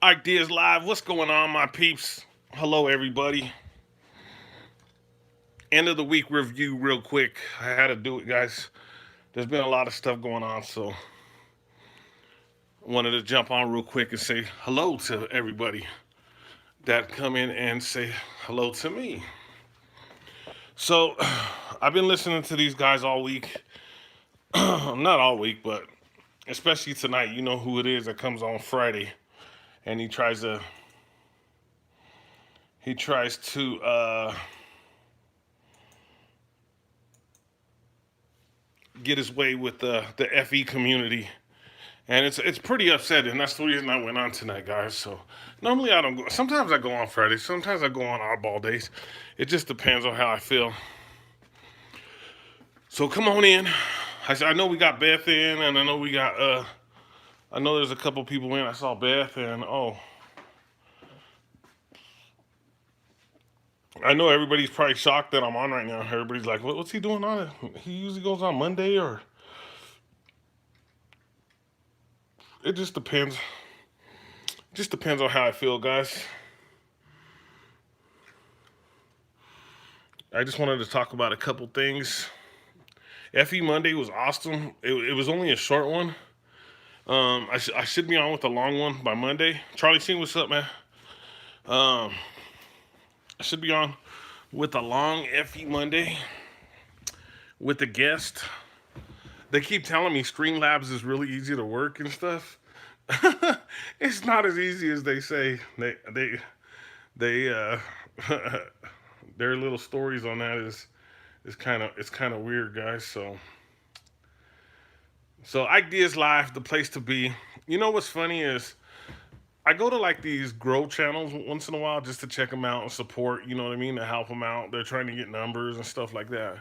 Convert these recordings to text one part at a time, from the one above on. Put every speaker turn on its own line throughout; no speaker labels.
Ike Diaz live. What's going on, my peeps? Hello, everybody. End of the week review, real quick. I had to do it, guys. There's been a lot of stuff going on, so I wanted to jump on real quick and say hello to everybody that come in and say hello to me. So, I've been listening to these guys all week. Not all week, but especially tonight. You know who it is that comes on Friday, and he tries to get his way with the FE community, and it's pretty upsetting. That's the reason I went on tonight, guys. So normally I don't go. Sometimes I go on Fridays. Sometimes I go on oddball days. It just depends on how I feel. So come on in. I know we got Beth in, and I know we got I know there's a couple people in. I saw Beth, and I know everybody's probably shocked that I'm on right now. Everybody's like, "What's he doing on it? He usually goes on Monday, or it just depends. Just depends on how I feel, guys." I just wanted to talk about a couple things. FE Monday was awesome. It was only a short one. I should be on with a long one by Monday. Charlie Sheen, what's up, man? Um, I should be on with a long FE Monday with a guest. They keep telling me Streamlabs is really easy to work and stuff. It's not as easy as they say. They their little stories on that is kind of weird, guys. So Ike Diaz Live, the place to be. You know what's funny is I go to like these grow channels once in a while just to check them out and support. You know what I mean, to help them out. They're trying to get numbers and stuff like that.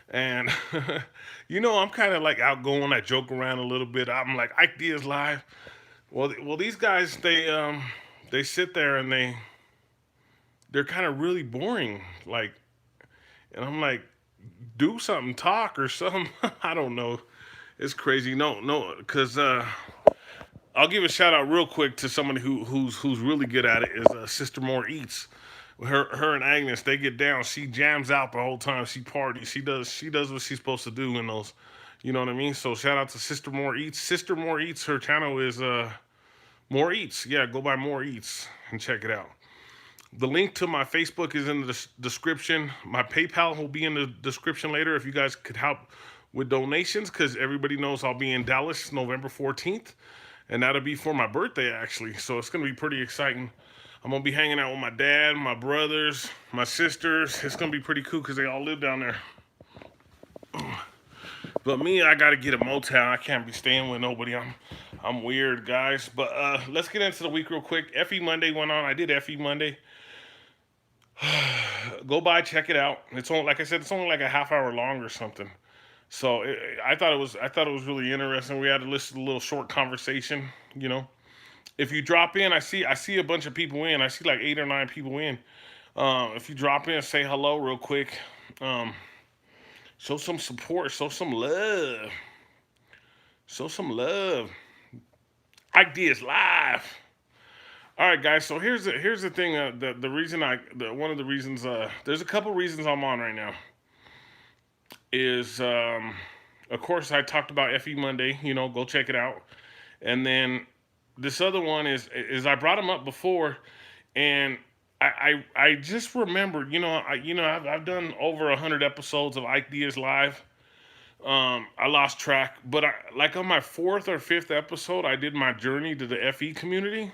And I'm kind of like outgoing. I joke around a little bit. I'm like Ike Diaz Live. Well, these guys they sit there and they're kind of really boring. Like, and I'm like, do something, talk or something. I don't know. It's crazy. No, no, because I'll give a shout out real quick to somebody who's really good at it. Is Sister More Eats. Her and Agnes, they get down. She jams out the whole time. She parties. She does what she's supposed to do in those. You know what I mean? So shout out to Sister More Eats. Sister More Eats. Her channel is More Eats. Yeah, go by More Eats and check it out. The link to my Facebook is in the description. My PayPal will be in the description later if you guys could help with donations, because everybody knows I'll be in Dallas November 14th, and that'll be for my birthday, actually. So it's going to be pretty exciting. I'm going to be hanging out with my dad, my brothers, my sisters. It's going to be pretty cool because they all live down there. But me, I got to get a motel. I can't be staying with nobody. I'm weird, guys. But let's get into the week real quick. FE Monday went on. I did FE Monday. Go by, check it out. It's only, like I said, it's only like a half hour long or something. So I thought it was really interesting. We had to listen to a little short conversation. If you drop in, I see a bunch of people in. I see like 8 or 9 people in. If you drop in, say hello real quick. Um, show some support. Show some love. Show some love. Ideas live. All right, guys. So here's the thing. The reason one of the reasons there's a couple reasons I'm on right now is of course I talked about FE Monday. Go check it out. And then this other one is I brought him up before, and I just remembered. I've done over 100 episodes of Ike Diaz Live. I lost track, but like on my fourth or fifth episode, I did my journey to the FE community,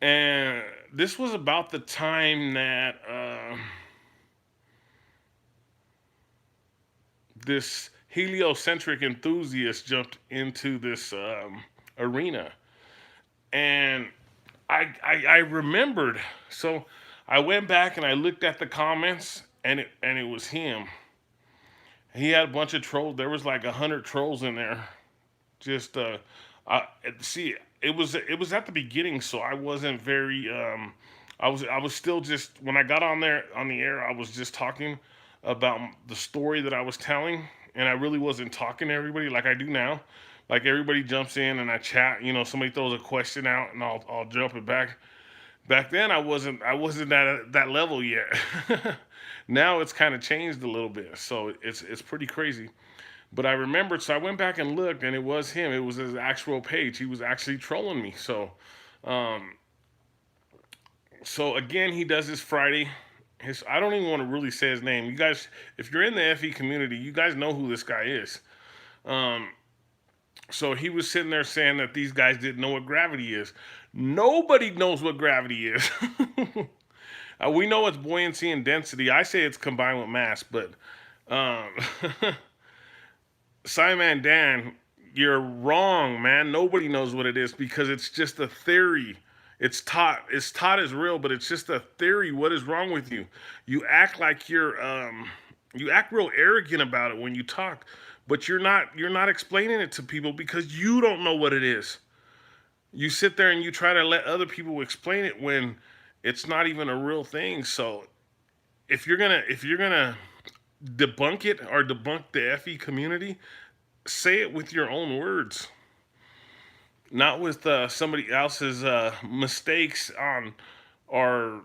and this was about the time that this heliocentric enthusiast jumped into this arena, and I remembered. So I went back and I looked at the comments, and it was him. He had a bunch of trolls. There was like 100 trolls in there. Just I see. It was at the beginning, so I wasn't very. I was still just when I got on there on the air. I was just talking about the story that I was telling, and I really wasn't talking to everybody like I do now. Like everybody jumps in and I chat. You know, somebody throws a question out and I'll jump it back. Back then I wasn't at that level yet. Now it's kind of changed a little bit, so it's pretty crazy. But I remembered, so I went back and looked, and it was him. It was his actual page. He was actually trolling me. Um, so again, he does this Friday. His I don't even want to really say his name. You guys, if you're in the FE community, you guys know who this guy is. Um, so he was sitting there saying that these guys didn't know what gravity is. Nobody knows what gravity is. We know it's buoyancy and density. I say it's combined with mass, but um, Simon Dan, you're wrong, man. Nobody knows what it is because it's just a theory. It's taught as real, but it's just a theory. What is wrong with you? You act like you act real arrogant about it when you talk, but you're not explaining it to people because you don't know what it is. You sit there and you try to let other people explain it when it's not even a real thing. So if you're gonna debunk it or debunk the FE community, say it with your own words, not with somebody else's mistakes on or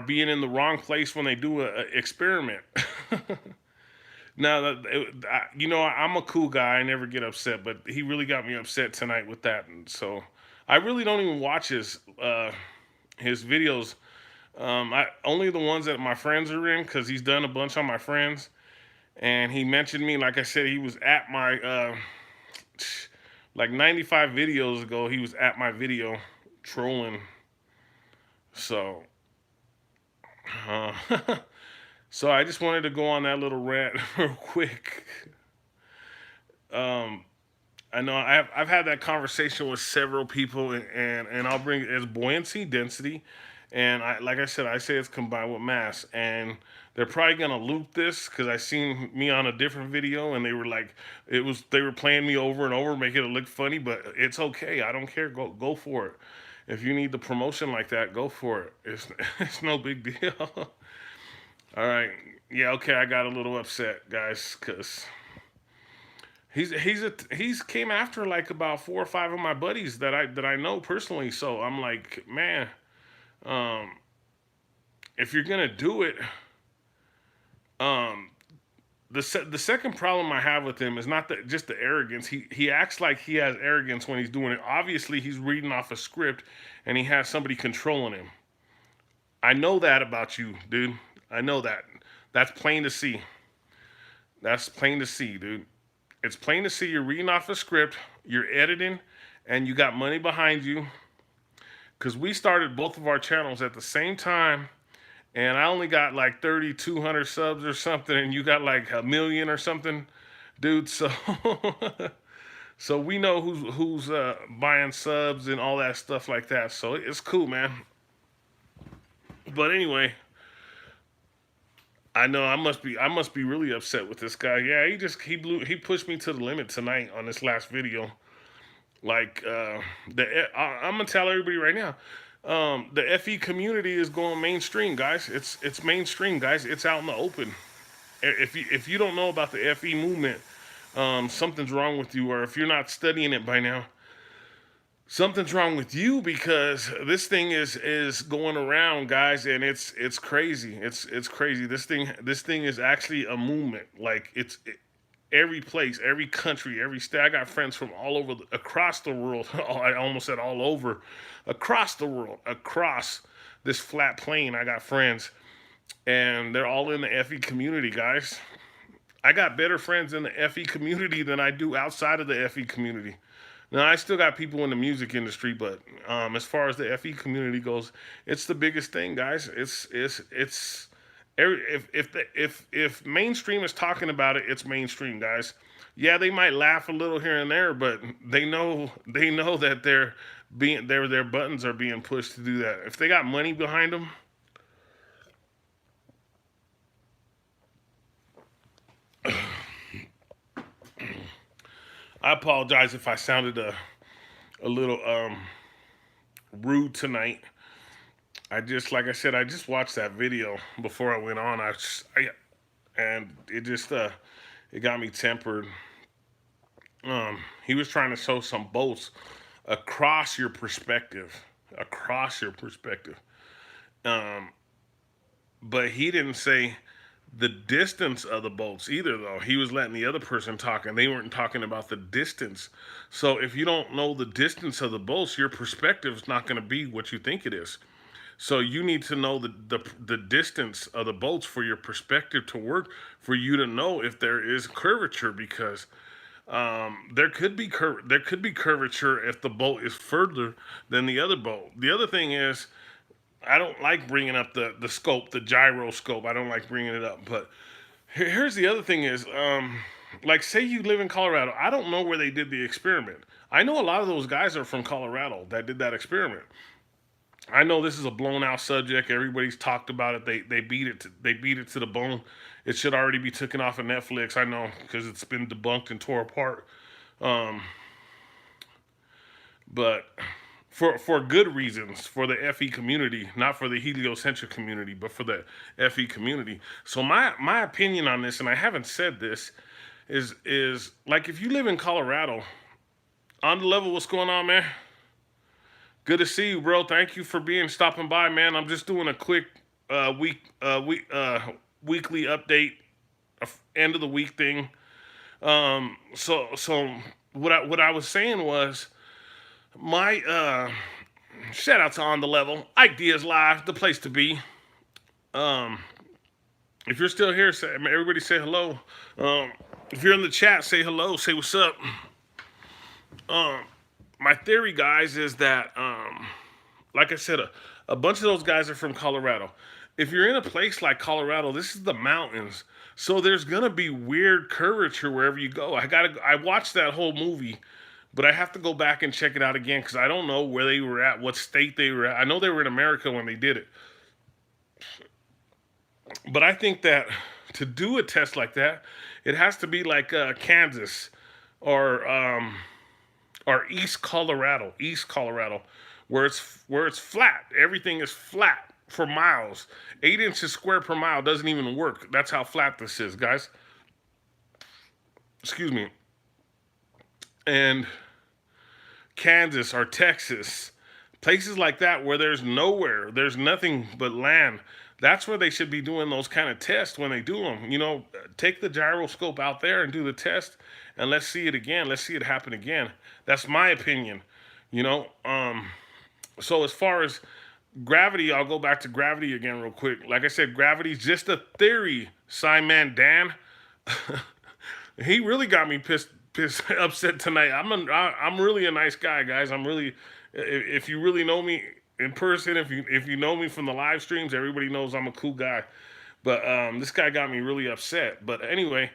being in the wrong place when they do a experiment. Now, I'm a cool guy. I never get upset, but he really got me upset tonight with that, and so I really don't even watch his videos. I only the ones that my friends are in because he's done a bunch on my friends, and he mentioned me. Like I said, he was at my like 95 videos ago. He was at my video trolling. So, uh, so I just wanted to go on that little rant real quick. Um, I know I've had that conversation with several people, and I'll bring it as buoyancy, density, and like I said, I say it's combined with mass, and they're probably gonna loop this because I seen me on a different video, and they were like, they were playing me over and over, making it look funny, but it's okay. I don't care. Go for it. If you need the promotion like that, go for it. It's it's no big deal. All right. Yeah. Okay. I got a little upset, guys, because he's came after like about 4 or 5 of my buddies that I know personally. So I'm like, man, um, if you're gonna do it, um, the second problem I have with him is not just the arrogance. He acts like he has arrogance when he's doing it. Obviously, he's reading off a script, and he has somebody controlling him. I know that about you, dude. I know that. That's plain to see. That's plain to see, dude. It's plain to see you're reading off a script, you're editing, and you got money behind you. Because we started both of our channels at the same time, and I only got like 3,200 subs or something, and you got like a million or something, dude. So, so we know who's buying subs and all that stuff like that. So it's cool, man. But anyway, I know I must be really upset with this guy. Yeah, he pushed me to the limit tonight on this last video. Like I'm gonna tell everybody right now, the FE community is going mainstream, guys. It's mainstream, guys. It's out in the open. If you don't know about the FE movement, something's wrong with you, or if you're not studying it by now, something's wrong with you because this thing is going around, guys, and it's crazy. It's crazy. This thing is actually a movement. Like every place, every country, every state. I got friends from all over, across the world. I almost said all over, across the world, across this flat plane. I got friends, and they're all in the FE community, guys. I got better friends in the FE community than I do outside of the FE community. Now I still got people in the music industry, but as far as the FE community goes, it's the biggest thing, guys. It's if mainstream is talking about it, it's mainstream, guys. Yeah, they might laugh a little here and there, but they know that their buttons are being pushed to do that. If they got money behind them, I apologize if I sounded a little rude tonight. Like I said, I just watched that video before I went on. And it just it got me tempered. He was trying to show some bolts across your perspective, across your perspective. Um, but he didn't say the distance of the bolts either, though. He was letting the other person talk, and they weren't talking about the distance. So if you don't know the distance of the bolts, your perspective is not going to be what you think it is. So you need to know the distance of the bolts for your perspective to work, for you to know if there is curvature, because there could be curvature if the bolt is further than the other bolt. The other thing is, I don't like bringing up the scope, the gyroscope. I don't like bringing it up. But here's the other thing is, like, say you live in Colorado. I don't know where they did the experiment. I know a lot of those guys are from Colorado that did that experiment. I know this is a blown out subject. Everybody's talked about it. They beat it to the bone. It should already be taken off of Netflix. I know because it's been debunked and tore apart. Um, but for good reasons, for the FE community, not for the heliocentric community, but for the FE community. So my opinion on this, and I haven't said this, is like, if you live in Colorado, on the level, what's going on, man? Good to see you, bro. Thank you for stopping by, man. I'm just doing a quick weekly update, end of the week thing. So what I was saying was, my shout out to On the Level, Ike Diaz Live, the place to be. Um, if you're still here, everybody say hello. If you're in the chat, say hello, say what's up. Um, my theory, guys, is that, like I said, a bunch of those guys are from Colorado. If you're in a place like Colorado, this is the mountains, so there's gonna be weird curvature wherever you go. I watched that whole movie, but I have to go back and check it out again because I don't know where they were at, what state they were at. I know they were in America when they did it, but I think that to do a test like that, it has to be like Kansas or East Colorado, where it's flat. Everything is flat for miles. 8 inches square per mile doesn't even work. That's how flat this is, guys. Excuse me. And Kansas or Texas, places like that where there's nothing but land. That's where they should be doing those kind of tests when they do them. Take the gyroscope out there and do the test, and let's see it again. Let's see it happen again. That's my opinion. You know. So as far as gravity, I'll go back to gravity again real quick. Like I said, gravity's just a theory. Simon Dan, he really got me pissed upset tonight. I'm really a nice guy, guys. I'm really, if you really know me in person, if you know me from the live streams, everybody knows I'm a cool guy. But this guy got me really upset. But anyway,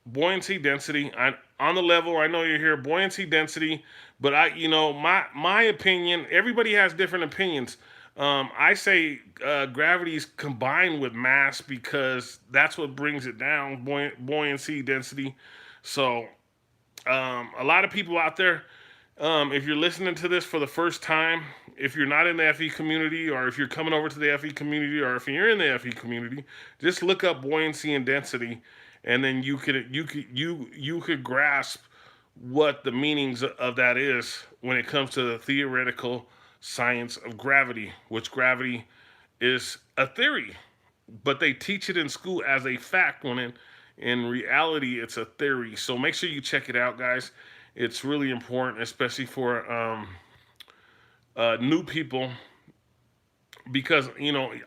buoyancy density. On the level, I know you're here. Buoyancy density, but my opinion. Everybody has different opinions. I say gravity's combined with mass because that's what brings it down. Buoyancy density. So a lot of people out there, if you're listening to this for the first time, if you're not in the FE community, or if you're coming over to the FE community, or if you're in the FE community, just look up buoyancy and density, and then you could grasp what the meanings of that is when it comes to the theoretical science of gravity, which gravity is a theory, but they teach it in school as a fact when in reality it's a theory. So make sure you check it out, guys. It's really important, especially for new people, because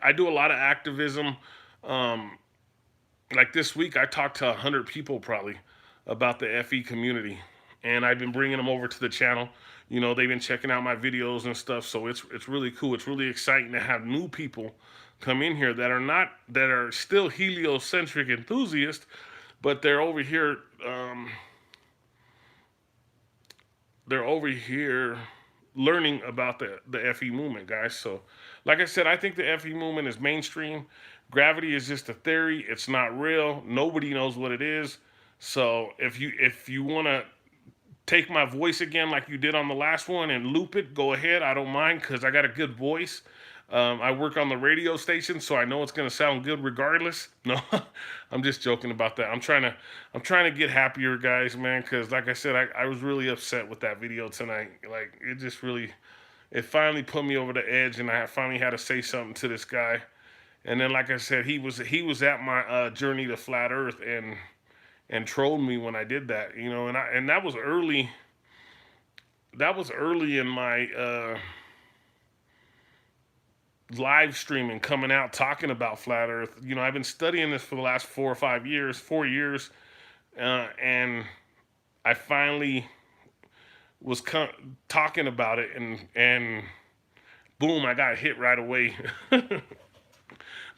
I do a lot of activism. Um, like this week, I talked to 100 people probably about the FE community, and I've been bringing them over to the channel. They've been checking out my videos and stuff, so it's really cool. It's really exciting to have new people come in here that are still heliocentric enthusiasts, but they're over here. They're over here learning about the FE movement, guys. So, like I said, I think the FE movement is mainstream. Gravity is just a theory. It's not real. Nobody knows what it is. So if you want to take my voice again like you did on the last one and loop it, go ahead. I don't mind because I got a good voice. I work on the radio station, so I know it's gonna sound good regardless. No, I'm just joking about that. I'm trying to get happier, guys, man. Because like I said, I was really upset with that video tonight. Like it just really, it finally put me over the edge, and I finally had to say something to this guy. And then, like I said, he was at my journey to flat Earth and trolled me when I did that. And that was early. That was early in my live streaming, coming out talking about flat Earth. I've been studying this for the last 4 or 5 years, 4 years, and I finally was talking about it, and boom, I got hit right away.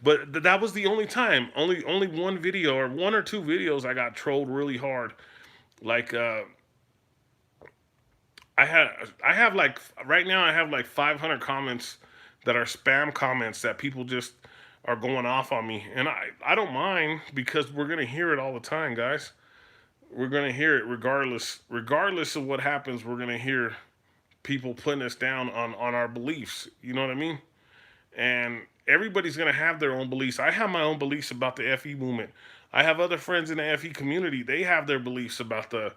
But that was the only time, only one video or one or two videos I got trolled really hard. Like I have like right now I have like 500 comments that are spam comments that people just are going off on me, and I don't mind because we're gonna hear it all the time, guys. We're gonna hear it regardless of what happens. We're gonna hear people putting us down on our beliefs. You know what I mean? And everybody's gonna have their own beliefs. I have my own beliefs about the FE movement. I have other friends in the FE community. They have their beliefs about the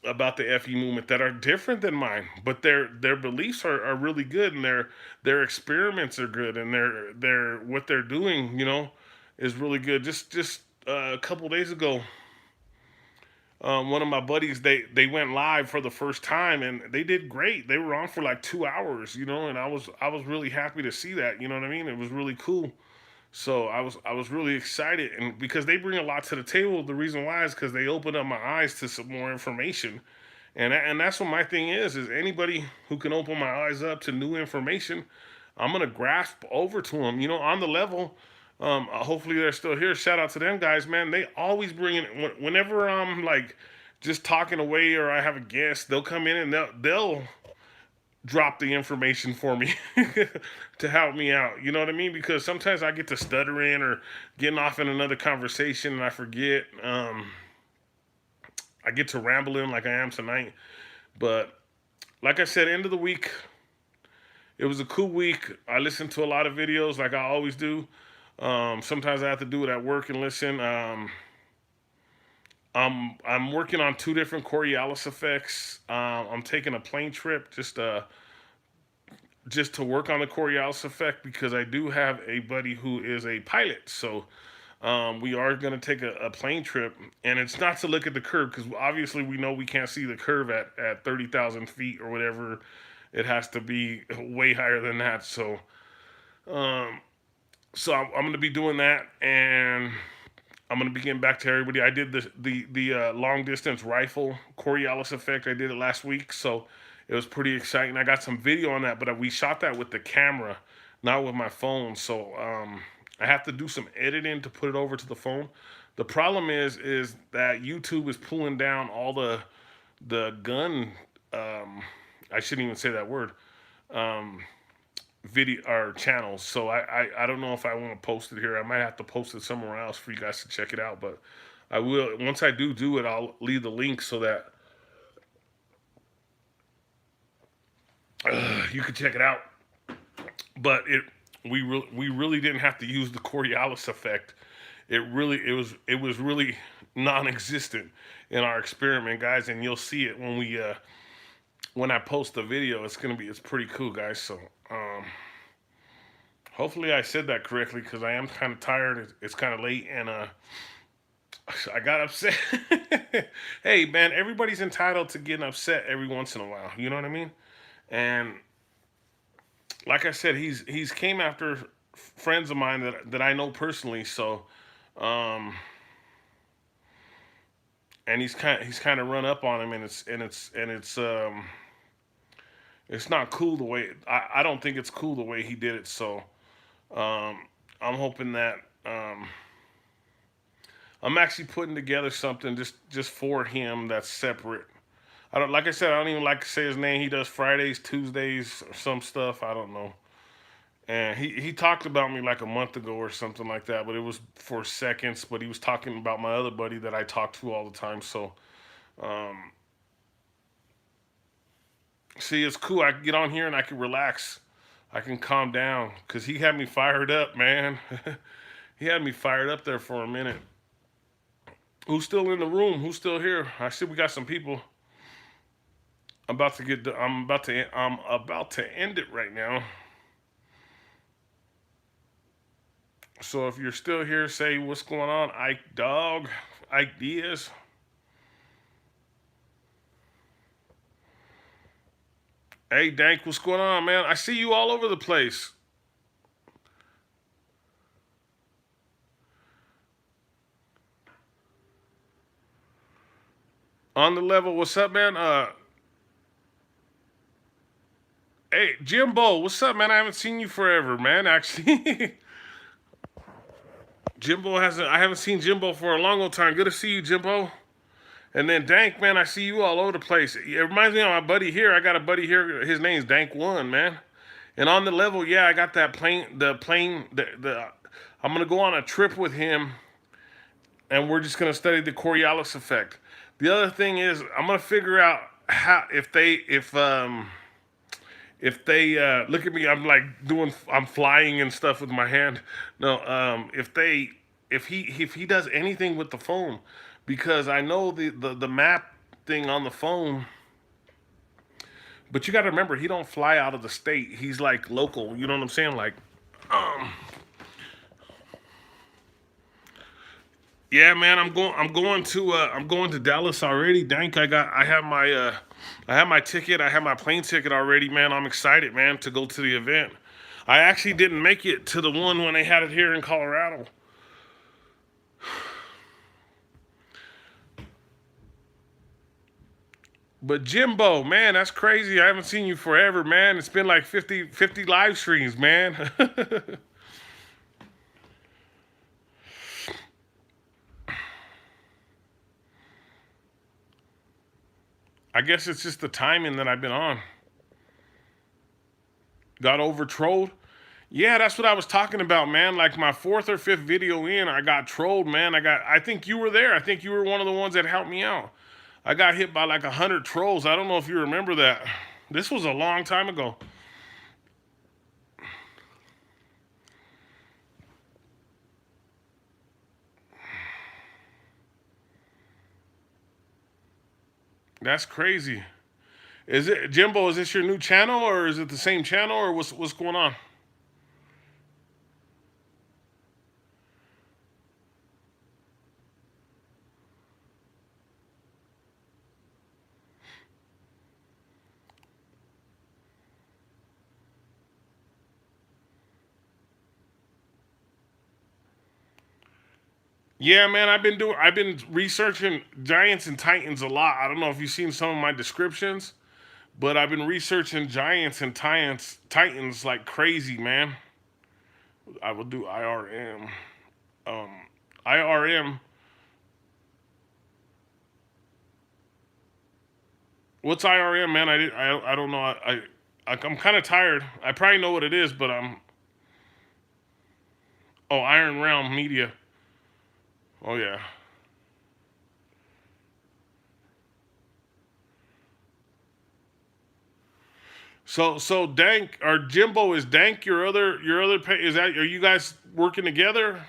FE movement that are different than mine, but their beliefs are really good, and their experiments are good, and their what they're doing, is really good. Just a couple days ago, one of my buddies, they went live for the first time, and they did great. They were on for like 2 hours, and I was really happy to see that. You know what I mean? It was really cool. So I was really excited, and because they bring a lot to the table. The reason why is because they opened up my eyes to some more information, and that's what my thing is anybody who can open my eyes up to new information, I'm gonna grasp over to them. On the level. Hopefully they're still here. Shout out to them guys, man. They always bring in whenever I'm like just talking away or I have a guest, they'll come in and they'll drop the information for me to help me out. You know what I mean? Because sometimes I get to stuttering or getting off in another conversation and I forget. I get to rambling like I am tonight. But like I said, end of the week, it was a cool week. I listened to a lot of videos like I always do. Sometimes I have to do it at work and listen. I'm working on two different Coriolis effects. I'm taking a plane trip just to work on the Coriolis effect because I do have a buddy who is a pilot. So we are going to take a plane trip, and it's not to look at the curve because obviously we know we can't see the curve at 30,000 feet or whatever. It has to be way higher than that. Um, so I'm going to be doing that, and I'm going to be getting back to everybody. I did the long distance rifle Coriolis effect. I did it last week, so it was pretty exciting. I got some video on that, but we shot that with the camera, not with my phone. So I have to do some editing to put it over to the phone. The problem is that YouTube is pulling down all the gun. I shouldn't even say that word. Um, Video or channels. So I don't know if I want to post it here. I might have to post it somewhere else for you guys to check it out. But I will once I do it. I'll leave the link so that you can check it out. But we really didn't have to use the Coriolis effect. It was really non-existent in our experiment, guys. And you'll see it when I post the video. It's pretty cool, guys. So hopefully I said that correctly because I am kind of tired. It's kind of late, and I got upset. Hey, man, everybody's entitled to getting upset every once in a while. You know what I mean? And like I said, he's came after friends of mine that I know personally. So, um, and he's kind of run up on him, and it's not cool the way I don't think it's cool the way he did it. So, I'm hoping that I'm actually putting together something just for him that's separate. I don't like I said I don't even like to say his name. He does Fridays, Tuesdays, or some stuff. I don't know. And he talked about me like a month ago or something like that, but it was for seconds. But he was talking about my other buddy that I talk to all the time. So, um, see, it's cool. I can get on here and I can relax I can calm down because he had me fired up, man. He had me fired up there for a minute. Who's still in the room? Who's still here? I see we got some people. I'm about to end it right now. So if you're still here, say what's going on, Ike Dog, Ike Diaz. Hey Dank, what's going on, man? I see you all over the place. On the level, what's up, man? Hey Jimbo, what's up, man? I haven't seen you forever, man. Actually, Jimbo hasn't. I haven't seen Jimbo for a long old time. Good to see you, Jimbo. And then Dank, man, I see you all over the place. It reminds me of my buddy here. I got a buddy here. His name's Dank One, man. And on the level, yeah, I got that plane. The. I'm gonna go on a trip with him, and we're just gonna study the Coriolis effect. The other thing is, I'm gonna figure out how if they look at me, I'm flying and stuff with my hand. No, if he does anything with the phone, because I know the map thing on the phone. But you got to remember, he don't fly out of the state. He's like local. You know what I'm saying? Like, um, yeah, man, I'm going to Dallas already. Dank, I have my ticket. I have my plane ticket already, man. I'm excited, man, to go to the event. I actually didn't make it to the one when they had it here in Colorado. But Jimbo, man, that's crazy. I haven't seen you forever, man. It's been like 50 live streams, man. I guess it's just the timing that I've been on. Got over trolled. Yeah, that's what I was talking about, man. Like my fourth or fifth video in, I got trolled, man. I think you were there. I think you were one of the ones that helped me out. I got hit by like 100 trolls. I don't know if you remember that. This was a long time ago. That's crazy. Is it Jimbo? Is this your new channel, or is it the same channel, or what's going on? Yeah, man, I've been researching giants and titans a lot. I don't know if you've seen some of my descriptions, but I've been researching giants and titans like crazy, man. I will do IRM. Um, IRM. What's IRM, man? I don't know. I'm kind of tired. I probably know what it is, but I'm. Oh, Iron Realm Media. Oh yeah. So Dank or Jimbo, is Dank is that, are you guys working together?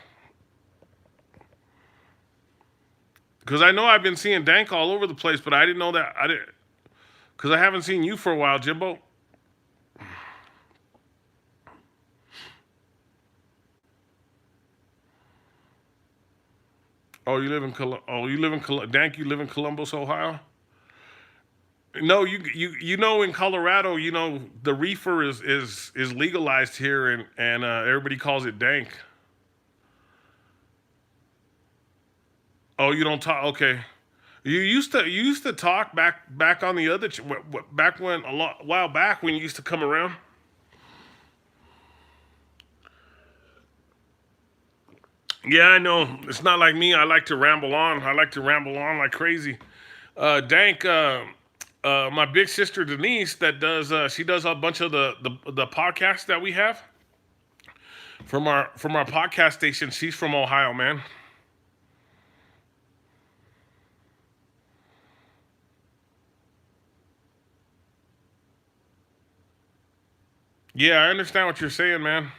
Because I know I've been seeing Dank all over the place, but I didn't know that. I didn't, because I haven't seen you for a while, Jimbo. Oh, you live in Dank. You live in Columbus, Ohio. No, you know, in Colorado, you know, the reefer is legalized here, and everybody calls it Dank. Oh, you don't talk. Okay. You used to talk back on the other back when a lot while back when you used to come around. Yeah, I know. It's not like me. I like to ramble on. I like to ramble on like crazy. Dank, my big sister Denise, she does a bunch of the podcasts that we have from our podcast station. She's from Ohio, man. Yeah, I understand what you're saying, man.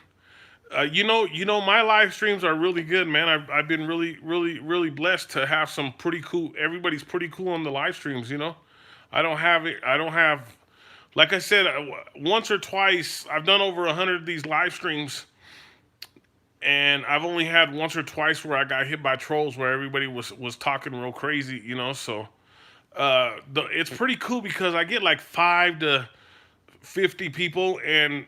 My live streams are really good, man. I've been really, really, really blessed to have some pretty cool. Everybody's pretty cool on the live streams. I don't have it. I don't have, like I said, once or twice. I've done over 100 of these live streams, and I've only had once or twice where I got hit by trolls, where everybody was talking real crazy. So it's pretty cool because I get like 5 to 50 people, and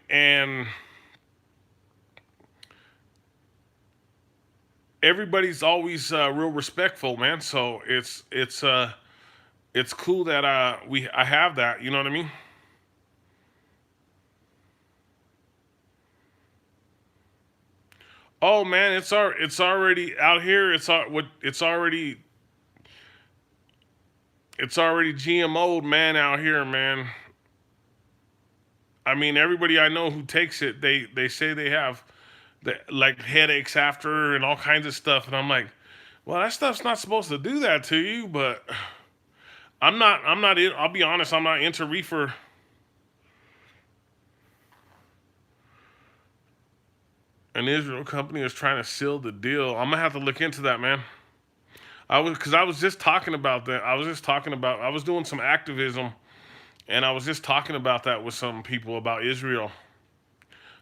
everybody's always real respectful, man. So it's cool that I have that. You know what I mean? Oh man, it's already out here. It's already GMO'd, man, out here, man. I mean, everybody I know who takes it, they say they have like headaches after and all kinds of stuff, and I'm like, well, that stuff's not supposed to do that to you, but I'm not. I'll be honest, I'm not into reefer. An Israel company is trying to seal the deal. I'm gonna have to look into that, man. I was just talking about that. I was doing some activism, and I was just talking about that with some people about Israel.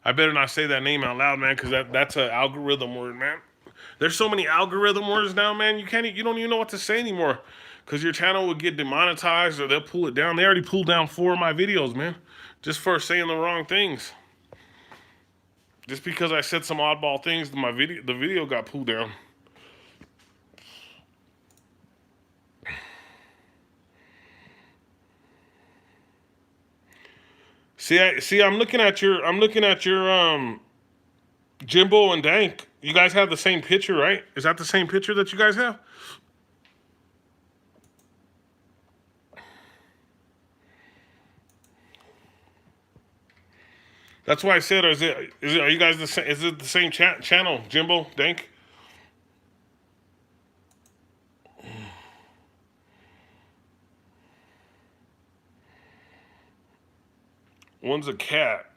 I better not say that name out loud, man, because that's an algorithm word, man. There's so many algorithm words now, man. You don't even know what to say anymore, because your channel will get demonetized or they'll pull it down. They already pulled down 4 of my videos, man, just for saying the wrong things. Just because I said some oddball things, the video got pulled down. I'm looking at your Jimbo and Dank. You guys have the same picture, right? Is that the same picture that you guys have? That's why I said, are you guys the same? Is it the same channel, Jimbo Dank? One's a cat.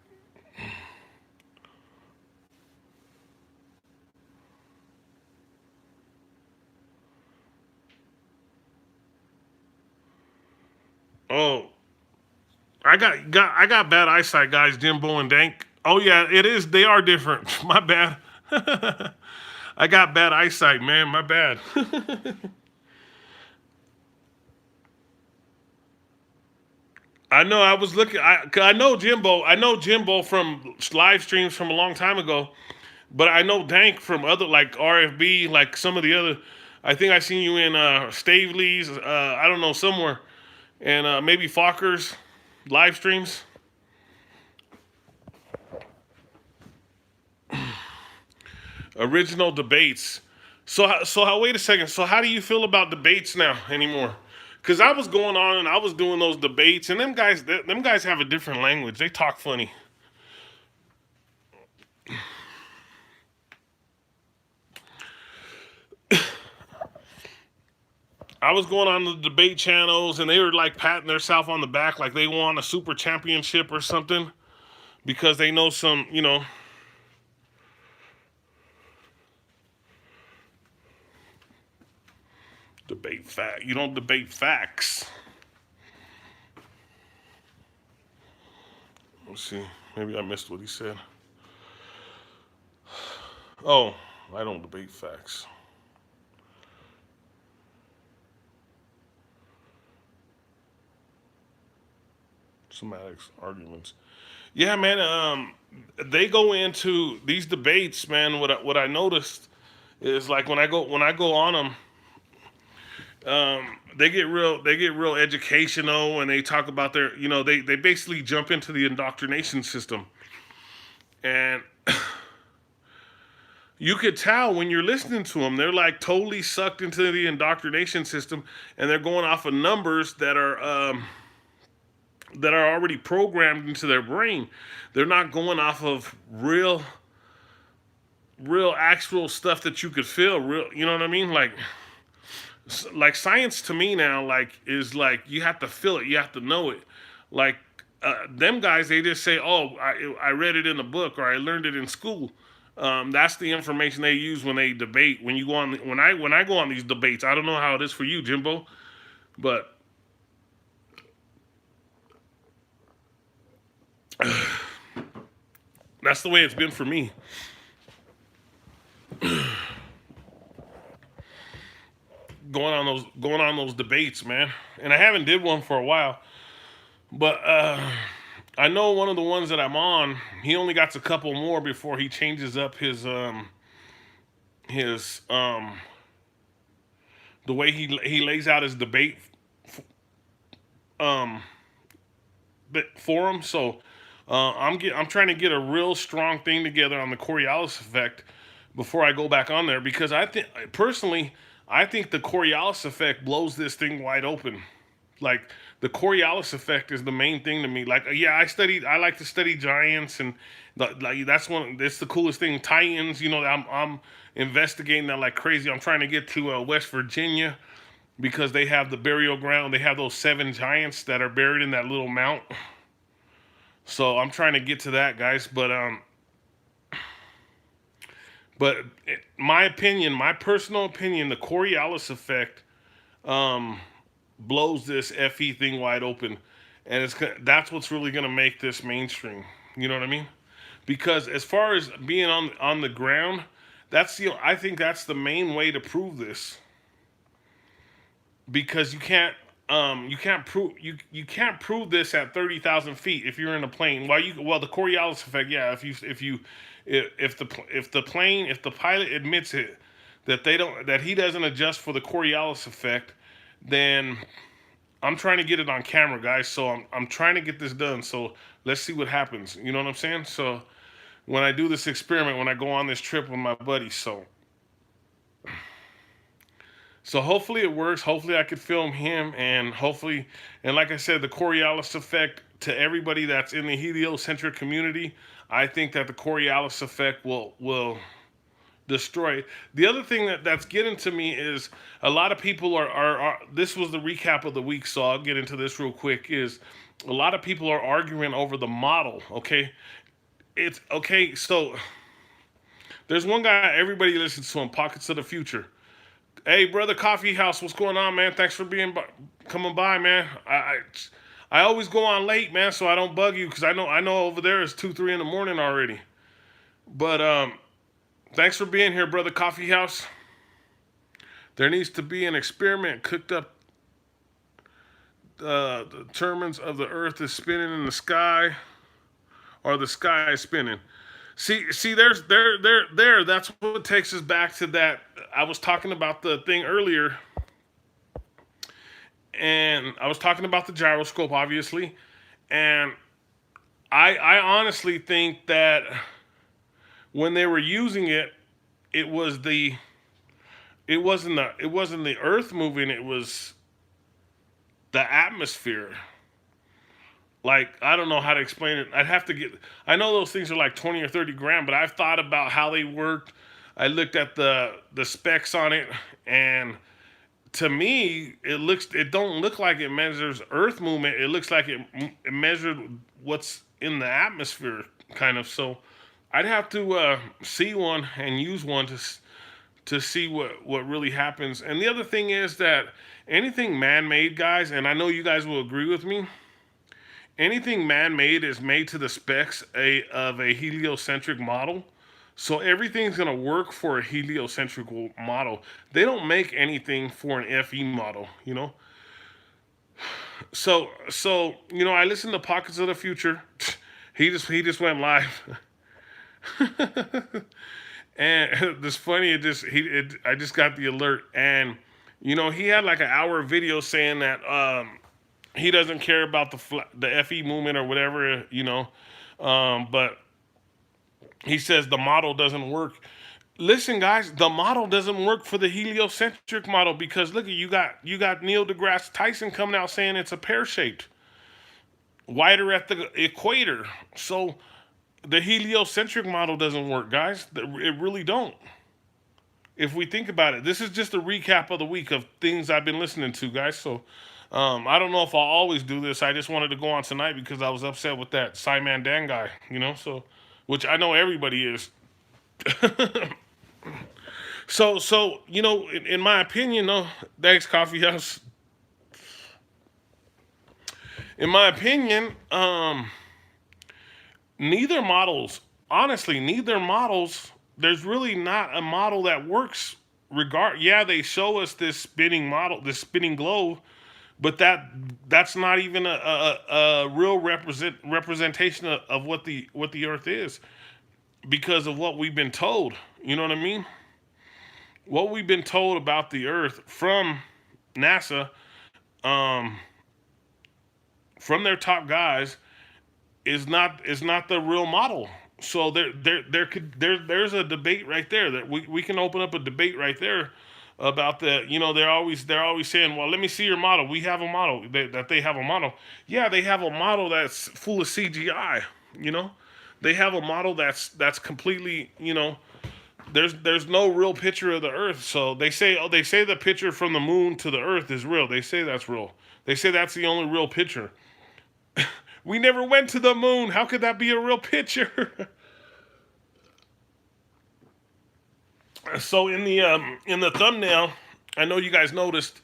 Oh, I got bad eyesight, guys. Jimbo and Dank. Oh yeah, it is. They are different. My bad. I got bad eyesight, man. My bad. I know. I was looking. I know Jimbo. I know Jimbo from live streams from a long time ago. But I know Dank from other like RFB, like some of the other. I think I seen you in Stavely's. I don't know, somewhere, and maybe Falkers live streams. Original debates. Wait a second. So how do you feel about debates now anymore? Because I was going on and I was doing those debates, and them guys have a different language. They talk funny. I was going on the debate channels, and they were like patting themselves on the back, like they won a super championship or something, because they know some, debate fact. You don't debate facts. Let's see. Maybe I missed what he said. Oh, I don't debate facts. Semantics arguments. Yeah, man. They go into these debates, man. What I noticed is like when I go on them, they get real educational, and they talk about they basically jump into the indoctrination system, and you could tell when you're listening to them, they're like totally sucked into the indoctrination system, and they're going off of numbers that are already programmed into their brain. They're not going off of real actual stuff that you could feel real. You know what I mean? Like science to me now, like, is like you have to feel it, you have to know it. Like, them guys, they just say, "Oh, I read it in a book or I learned it in school." That's the information they use when they debate. When you go on, when I go on these debates, I don't know how it is for you, Jimbo, but that's the way it's been for me. Going on those debates, man. And I haven't did one for a while, but I know one of the ones that I'm on. He only got a couple more before he changes up his the way he lays out his debate um forum. So I'm trying to get a real strong thing together on the Coriolis effect before I go back on there, because I think personally, I think the Coriolis effect blows this thing wide open. Like, the Coriolis effect is the main thing to me. Like, yeah, I like to study giants, and like that's the coolest thing. Titans, I'm investigating that like crazy. I'm trying to get to West Virginia because they have the burial ground. They have those 7 giants that are buried in that little mount. So I'm trying to get to that, guys. But my opinion, my personal opinion, the Coriolis effect blows this FE thing wide open, and that's what's really gonna make this mainstream. You know what I mean? Because as far as being on the ground, I think that's the main way to prove this, because you can't prove this at 30,000 feet if you're in a plane. Well, the Coriolis effect, yeah. If the pilot admits it, that he doesn't adjust for the Coriolis effect, then I'm trying to get it on camera, guys. So I'm trying to get this done. So let's see what happens. You know what I'm saying? So when I do this experiment, when I go on this trip with my buddy, so hopefully it works. Hopefully I could film him, and hopefully, and like I said, the Coriolis effect, to everybody that's in the heliocentric community, I think that the Coriolis effect will destroy it. The other thing that's getting to me is a lot of people are this was the recap of the week, so I'll get into this real quick. Is a lot of people are arguing over the model. Okay, it's okay. So there's one guy everybody listens to him, Pockets of the Future. Hey, brother Coffee House, what's going on, man? Thanks for coming by, man. I always go on late, man, so I don't bug you, because I know over there it's 2, 3 in the morning already. But thanks for being here, brother Coffee House. There needs to be an experiment cooked up. The turbines of the Earth is spinning in the sky, or the sky is spinning. See, there. That's what takes us back to that. I was talking about the thing earlier, and I was talking about the gyroscope, obviously, and I honestly think that when they were using it, it wasn't the Earth moving, it was the atmosphere. Like, I don't know how to explain it. I know those things are like 20 or 30 grand, but I've thought about how they worked. I looked at the specs on it, and to me, it don't look like it measures Earth movement. It looks like it measured what's in the atmosphere, kind of. So I'd have to see one and use one to see what really happens. And the other thing is that anything man-made, guys, and I know you guys will agree with me, anything man-made is made to the specs of a heliocentric model. So everything's going to work for a heliocentric model. They don't make anything for an FE model, you know? So I listened to Pockets of the Future. He just went live. And it's funny, I just got the alert, and he had like an hour video saying that he doesn't care about the FE movement or whatever, but he says the model doesn't work. Listen, guys, the model doesn't work for the heliocentric model, because look, you got Neil deGrasse Tyson coming out saying it's a pear-shaped, wider at the equator. So the heliocentric model doesn't work, guys. It really don't. If we think about it, this is just a recap of the week of things I've been listening to, guys. So I don't know if I'll always do this. I just wanted to go on tonight because I was upset with that Simon Dan guy, so which I know everybody is. So in my opinion, no, thanks, Coffee House. In my opinion, neither models, honestly, neither models. There's really not a model that works. Yeah, they show us this spinning model, this spinning globe, but that's not even a real representation of what the Earth is because of what we've been told. You know what I mean? What we've been told about the Earth from NASA, um, from their top guys, is not the real model. So there's a debate right there that we can open up a debate right there about they're always saying, well, let me see your model. We have a model that they have a model. Yeah, they have a model that's full of CGI. You know, they have a model that's completely there's no real picture of the Earth. So they say the picture from the moon to the Earth is real. They say that's real. They say that's the only real picture. We never went to the moon. How could that be a real picture? So in the thumbnail, I know you guys noticed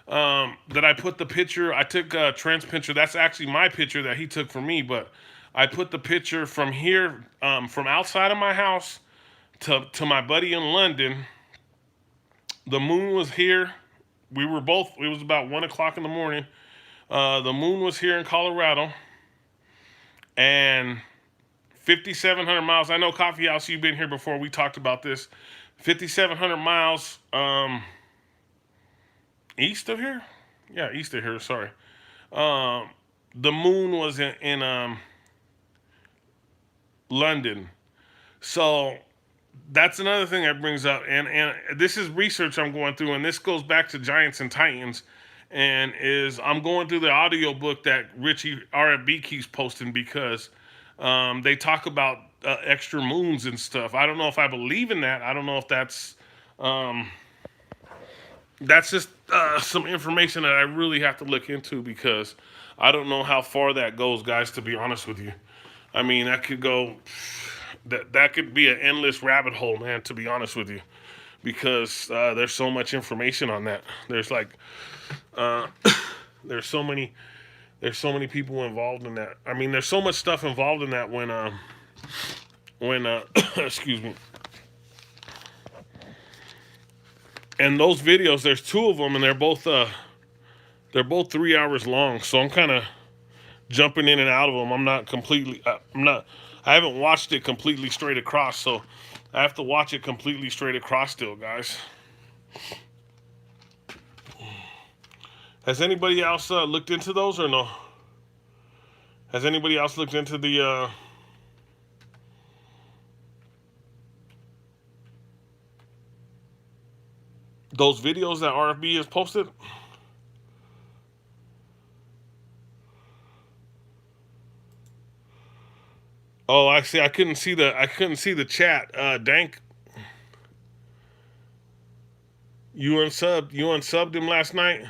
that I put the picture. I took Trent's picture. That's actually my picture that he took for me. But I put the picture from here, from outside of my house to my buddy in London. The moon was here. We were both. It was about 1 o'clock in the morning. The moon was here in Colorado, and 5,700 miles. I know Coffee House. You've been here before. We talked about this. 5,700 miles east of here. Yeah, east of here. Sorry. Um, the moon was in London. So that's another thing that brings up, and this is research I'm going through, and this goes back to Giants and Titans, and is I'm going through the audio book that Richie RFB keeps posting because they talk about extra moons and stuff. I don't know if I believe in that. I don't know if um, that's just some information that I really have to look into because I don't know how far that goes, guys. To be honest with you, I mean that could go. That could be an endless rabbit hole, man. To be honest with you, because there's so much information on that. There's like uh, there's so many people involved in that. I mean, there's so much stuff involved in that when excuse me. And those videos, there's two of them, and they're both 3 hours long. So I'm kind of jumping in and out of them. I'm not completely. I'm not. I haven't watched it completely straight across, so I have to watch it completely straight across still, guys. Has anybody else looked into those or no? Has anybody else looked into those videos that RFB has posted? Oh, I see. I couldn't see the chat. Dank, you unsubbed him last night.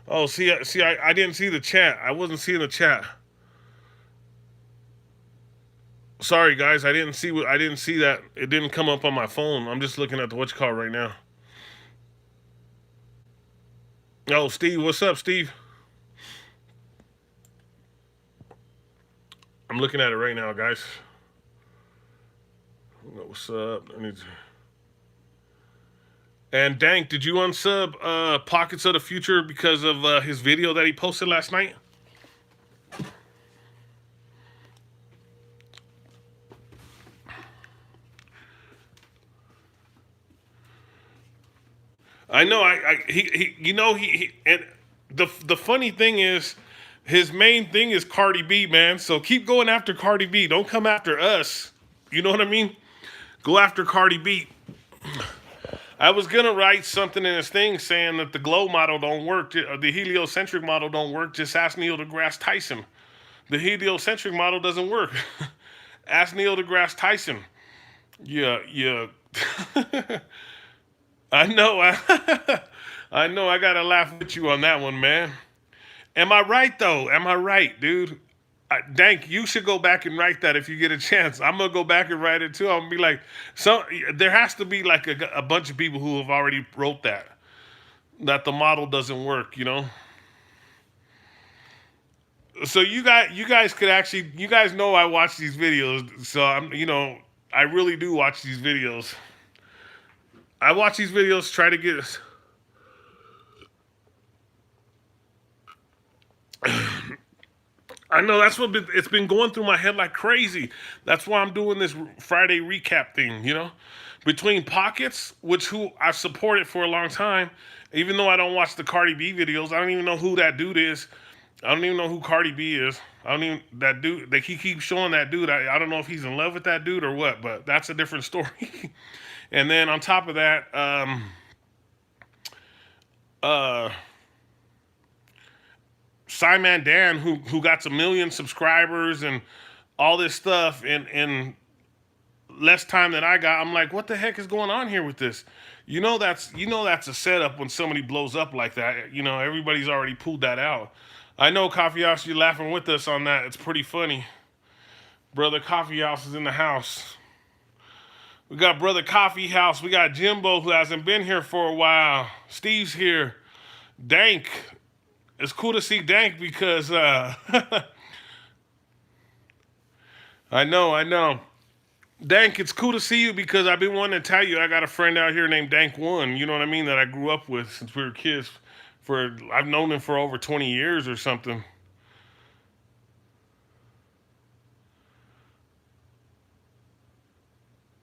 Oh, see, I didn't see the chat. I wasn't seeing the chat. Sorry, guys. I didn't see that. It didn't come up on my phone. I'm just looking at the what you call right now. Oh, Steve, what's up, Steve? I'm looking at it right now, guys. What's up? And Dank, did you unsub Pockets of the Future because of his video that he posted last night? I know. And the funny thing is, his main thing is Cardi B, man. So keep going after Cardi B. Don't come after us. You know what I mean? Go after Cardi B. I was gonna write something in this thing saying that the glow model don't work, the heliocentric model don't work. Just ask Neil deGrasse Tyson. The heliocentric model doesn't work. Ask Neil deGrasse Tyson. Yeah, yeah. I know. I know. I gotta laugh with you on that one, man. Am I right though? Am I right, dude? Dank, you should go back and write that if you get a chance. I'm gonna go back and write it too. I'm gonna be like, so there has to be like a bunch of people who have already wrote that the model doesn't work. So you guys could actually, you guys know I watch these videos. So I really do watch these videos. I watch these videos, try to get. I know that's it's been going through my head like crazy. That's why I'm doing this Friday recap thing. Between Pockets, which who I've supported for a long time, even though I don't watch the Cardi B videos. I don't even know who that dude is. I don't even know who Cardi B is. I don't even that dude. He keeps showing that dude. I don't know if he's in love with that dude or what, but that's a different story. And then on top of that, uh, Simon Dan, who got a million subscribers and all this stuff, and less time than I got. I'm like, what the heck is going on here with this? That's a setup when somebody blows up like that. Everybody's already pulled that out. I know Coffee House, you're laughing with us on that. It's pretty funny. Brother Coffee House is in the house. We got Brother Coffee House. We got Jimbo, who hasn't been here for a while. Steve's here. Dank. It's cool to see Dank because I know. Dank, it's cool to see you because I've been wanting to tell you I got a friend out here named Dank One, you know what I mean, that I grew up with since we were kids. I've known him for over 20 years or something.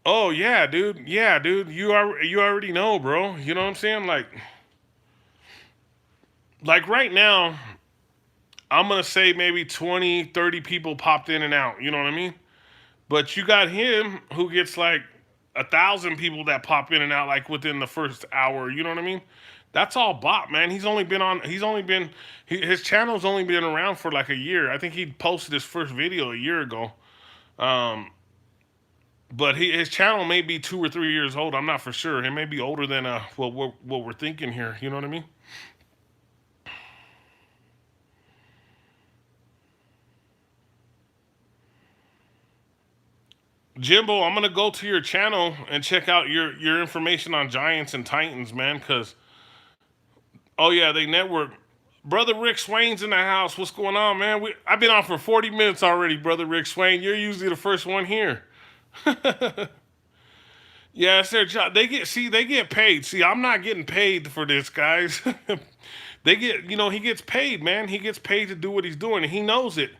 Oh yeah, dude. Yeah, dude. You already know, bro. You know what I'm saying? Like right now, I'm gonna say maybe 20, 30 people popped in and out. You know what I mean? But you got him who gets like 1,000 people that pop in and out like within the first hour. You know what I mean? That's all bot, man. He's only been on. He's only been. His channel's only been around for like a year. I think he posted his first video a year ago. Um, but his channel may be 2 or 3 years old. I'm not for sure. It may be older than what we're thinking here. You know what I mean? Jimbo, I'm gonna go to your channel and check out your information on Giants and Titans, man. Cause oh yeah, they network. Brother Rick Swain's in the house. What's going on, man? I've been on for 40 minutes already, brother Rick Swain. You're usually the first one here. Yeah, it's their job. They get paid. See, I'm not getting paid for this, guys. He gets paid, man. He gets paid to do what he's doing, and he knows it.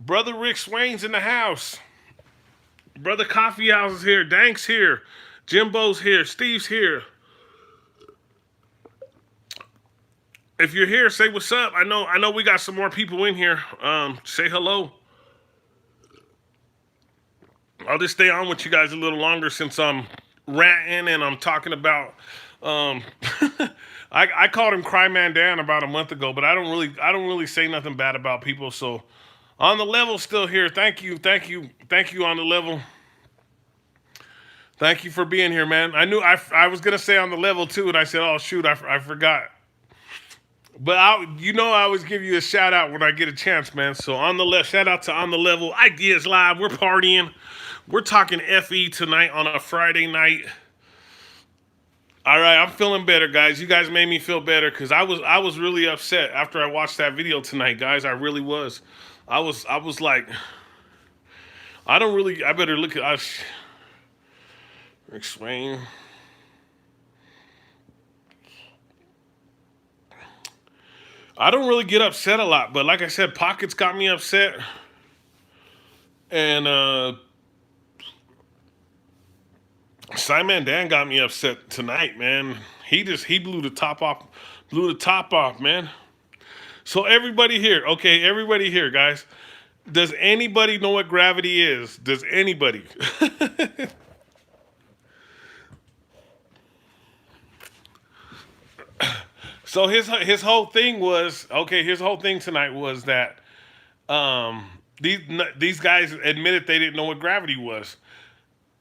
Brother Rick Swain's in the house. Brother Coffee House is here. Dank's here. Jimbo's here. Steve's here. If you're here, say what's up. I know we got some more people in here. Say hello. I'll just stay on with you guys a little longer since I'm ranting and I'm talking about. Um, I called him Cry Man Dan about a month ago, but I don't really say nothing bad about people. So on the level, still here. Thank you on the level. Thank you for being here, man. I knew I was gonna say on the level too, and I said, oh shoot, I forgot. But I always give you a shout out when I get a chance, man. So on the left, shout out to On the Level, Ike Diaz Live. We're partying. We're talking FE tonight on a Friday night. All right, I'm feeling better, guys. You guys made me feel better because I was really upset after I watched that video tonight, guys. I really was. I was like, I don't really. I better look at explain. I don't really get upset a lot, but like I said, Pockets got me upset, and Simon Dan got me upset tonight, man. He blew the top off, man. So everybody here, okay, everybody here, guys. Does anybody know what gravity is? Does anybody? So his whole thing was okay. His whole thing tonight was that um, these these guys admitted they didn't know what gravity was.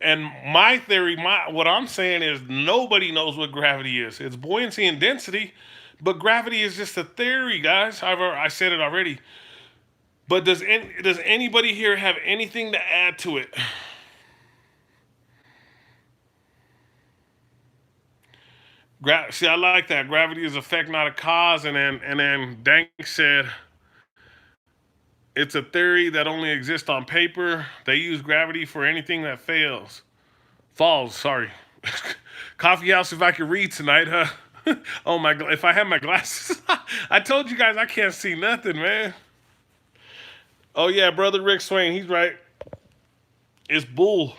And my theory, what I'm saying is nobody knows what gravity is. It's buoyancy and density, but gravity is just a theory, guys. I said it already. But does anybody here have anything to add to it? See, I like that. Gravity is effect, not a cause. And then Dank said it's a theory that only exists on paper. They use gravity for anything that falls. Sorry. Coffee house. If I could read tonight, huh? Oh my! If I had my glasses, I told you guys I can't see nothing, man. Oh yeah, brother Rick Swain, he's right. It's bull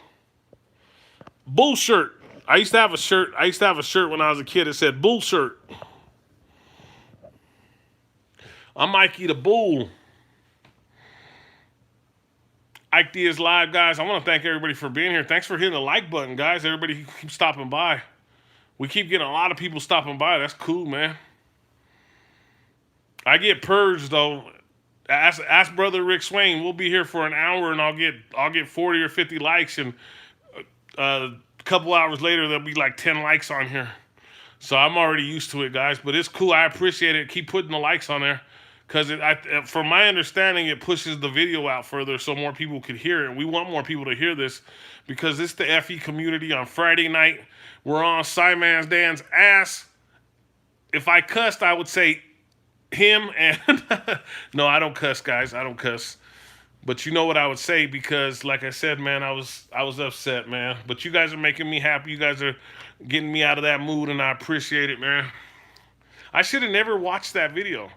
shirt. I used to have a shirt. I used to have a shirt when I was a kid. It said bull shirt. I'm Mikey the Bull. Ike Diaz live, guys. I want to thank everybody for being here. Thanks for hitting the like button, guys. Everybody who keeps stopping by. We keep getting a lot of people stopping by. That's cool, man. I get purged though. Ask brother Rick Swain. We'll be here for an hour, and I'll get 40 or 50 likes, and a couple hours later there'll be like 10 likes on here. So I'm already used to it, guys. But it's cool. I appreciate it. Keep putting the likes on there, because from my understanding, it pushes the video out further so more people could hear it. We want more people to hear this, because it's the FE community on Friday night. We're on Simon's Dan's ass. If I cussed, I would say him and no, I don't cuss, guys. I don't cuss. But you know what I would say, because like I said, man, I was upset, man. But you guys are making me happy. You guys are getting me out of that mood, and I appreciate it, man. I should have never watched that video.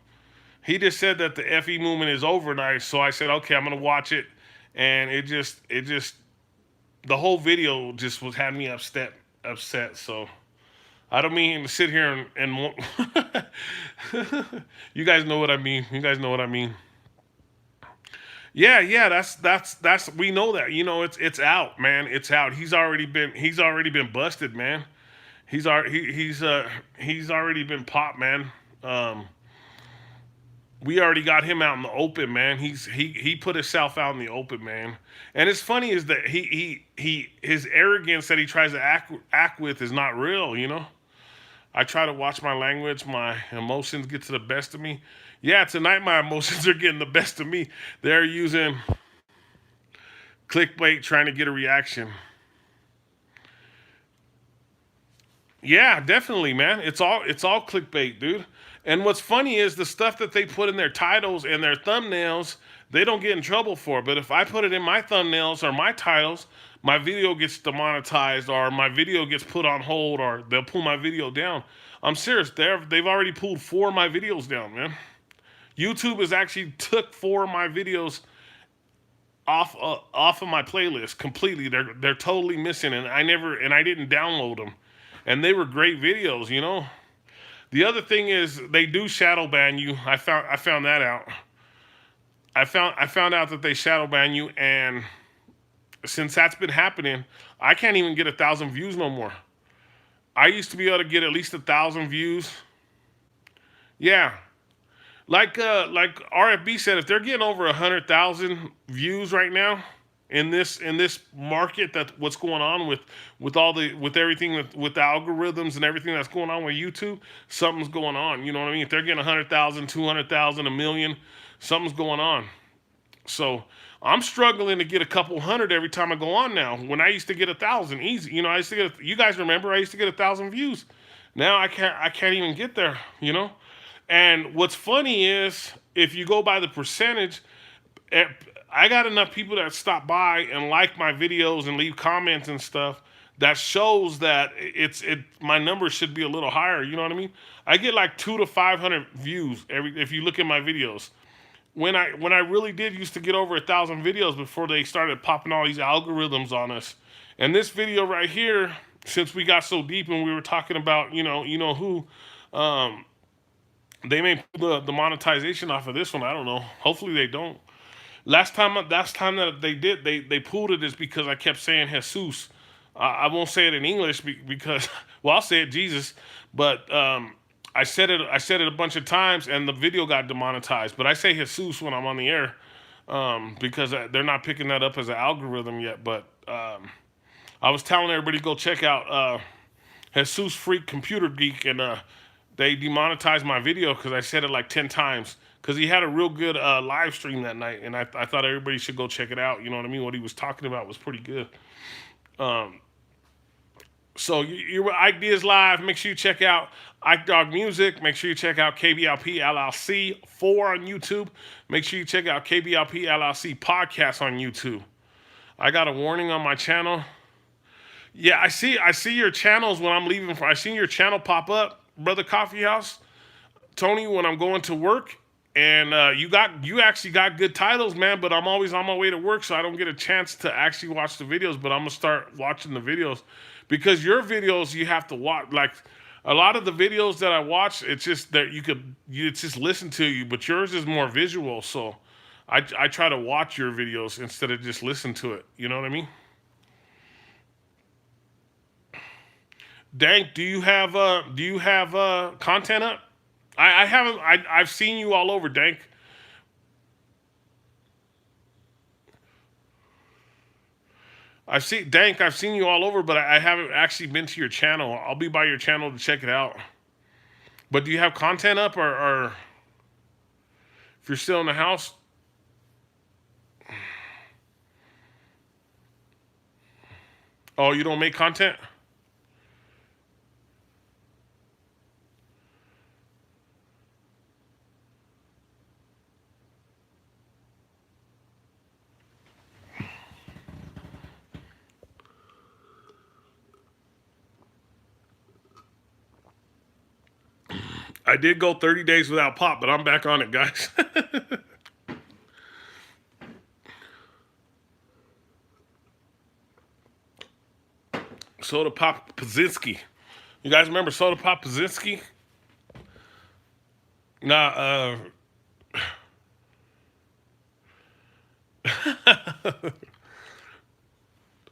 He just said that the FE movement is overnight, so I said, okay, I'm gonna watch it, and it just the whole video just was had me upset. So I don't mean to sit here and you guys know what I mean. You guys know what I mean. Yeah. That's we know that. It's out, man. It's out. He's already been busted, man. He's already been popped, man. We already got him out in the open, man. He put himself out in the open, man. And it's funny is that his arrogance that he tries to act with is not real. I try to watch my language. My emotions get to the best of me. Yeah, tonight my emotions are getting the best of me. They're using clickbait trying to get a reaction. Yeah, definitely, man. It's all clickbait, dude. And what's funny is the stuff that they put in their titles and their thumbnails, they don't get in trouble for. But if I put it in my thumbnails or my titles, my video gets demonetized, or my video gets put on hold, or they'll pull my video down. I'm serious. They've already pulled 4 of my videos down, man. YouTube has actually took 4 of my videos off of my playlist completely. They're totally missing, and I didn't download them, and they were great videos. The other thing is they do shadow ban you. I found that out. I found out that they shadow ban you, and since that's been happening, I can't even get 1,000 views no more. I used to be able to get at least 1,000 views. Yeah, like RFB said, if they're getting over 100,000 views right now in this market, that what's going on with everything with the algorithms and everything that's going on with YouTube, something's going on. You know what I mean? If they're getting 100,000, 200,000, a million, something's going on. So I'm struggling to get a couple hundred every time I go on now. When I used to get 1,000 easy, I used to get. You guys remember I used to get 1,000 views. Now I can't even get there. And what's funny is if you go by the percentage, I got enough people that stop by and like my videos and leave comments and stuff that shows that my numbers should be a little higher. You know what I mean? I get like 200 to 500 views if you look at my videos. When I really did used to get over 1,000 videos before they started popping all these algorithms on us. And this video right here, since we got so deep and we were talking about who, they may pull the monetization off of this one. I don't know. Hopefully they don't. Last time that they did, they pulled it is because I kept saying Jesus. I won't say it in English because well, I'll say it Jesus, but I said it a bunch of times and the video got demonetized. But I say Jesus when I'm on the air because they're not picking that up as an algorithm yet. But I was telling everybody to go check out Jesus Freak Computer Geek, and they demonetized my video because I said it like 10 times. Because he had a real good live stream that night, and I thought everybody should go check it out. You know what I mean? What he was talking about was pretty good. Um, so you're Ike Diaz Live. Make sure you check out Ike Dog Music. Make sure you check out KBLP LLC 4 on YouTube. Make sure you check out KBLP LLC podcast on YouTube. I got a warning on my channel. Yeah, I see your channels when I'm leaving. I seen your channel pop up, Brother Coffee House, Tony, when I'm going to work. And you actually got good titles, man. But I'm always on my way to work, so I don't get a chance to actually watch the videos. But I'm gonna start watching the videos because your videos you have to watch. Like a lot of the videos that I watch, it's just that it's just listen to you. But yours is more visual, so I try to watch your videos instead of just listen to it. You know what I mean? Dank, do you have content up? I haven't. I've seen you all over, Dank. I've seen you all over, but I haven't actually been to your channel. I'll be by your channel to check it out. But do you have content up, or if you're still in the house? Oh, you don't make content? I did go 30 days without pop, but I'm back on it, guys. Soda Pop Pazinski. You guys remember Soda Pop Pazinski? Nah,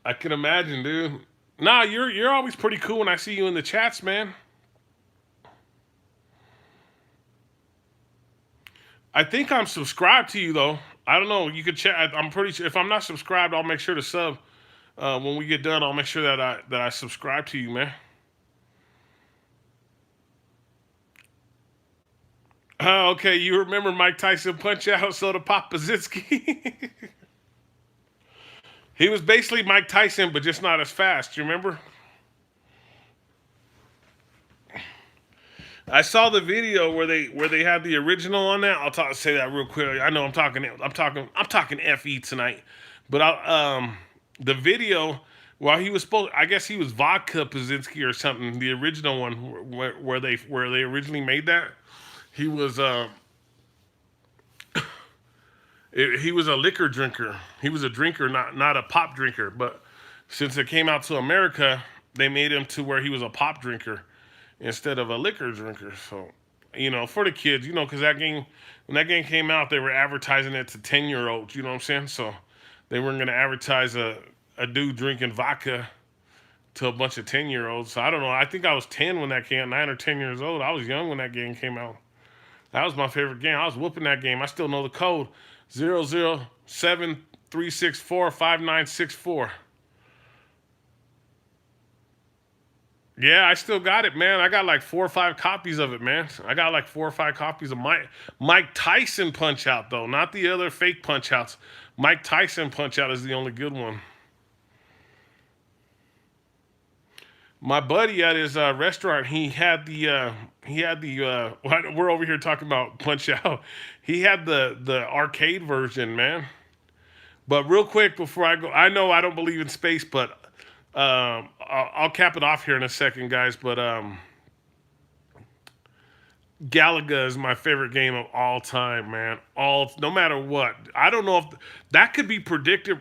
I can imagine, dude. Nah, you're always pretty cool when I see you in the chats, man. I think I'm subscribed to you though. I don't know. You could check. I'm pretty sure. If I'm not subscribed, I'll make sure to sub. When we get done, I'll make sure that I subscribe to you, man. Okay, you remember Mike Tyson Punch Out Soda Pop Pazinski? He was basically Mike Tyson, but just not as fast. You remember? I saw the video where they had the original on that. Say that real quick. I know I'm talking fe tonight, but the video while he was supposed, I guess he was Vodka Pazinski or something. The original one where they originally made that, he was he was a liquor drinker. He was a drinker, not a pop drinker. But since it came out to America, they made him to where he was a pop drinker instead of a liquor drinker. So, for the kids, because when that game came out, they were advertising it to 10-year-olds. You know what I'm saying? So they weren't going to advertise a dude drinking vodka to a bunch of 10-year-olds. So I don't know. I think I was 10 when that came out, 9 or 10 years old. I was young when that game came out. That was my favorite game. I was whooping that game. I still know the code 007-364-5964. Yeah, I still got it, man. I got like 4 or 5 copies of it, man. I got like 4 or 5 copies of Mike Tyson Punch Out, though, not the other fake Punch Outs. Mike Tyson Punch Out is the only good one. My buddy at his restaurant, we're over here talking about Punch Out. He had the arcade version, man. But real quick before I go, I know I don't believe in space, but I'll cap it off here in a second, guys. But Galaga is my favorite game of all time, man. No matter what. I don't know if that could be predictive.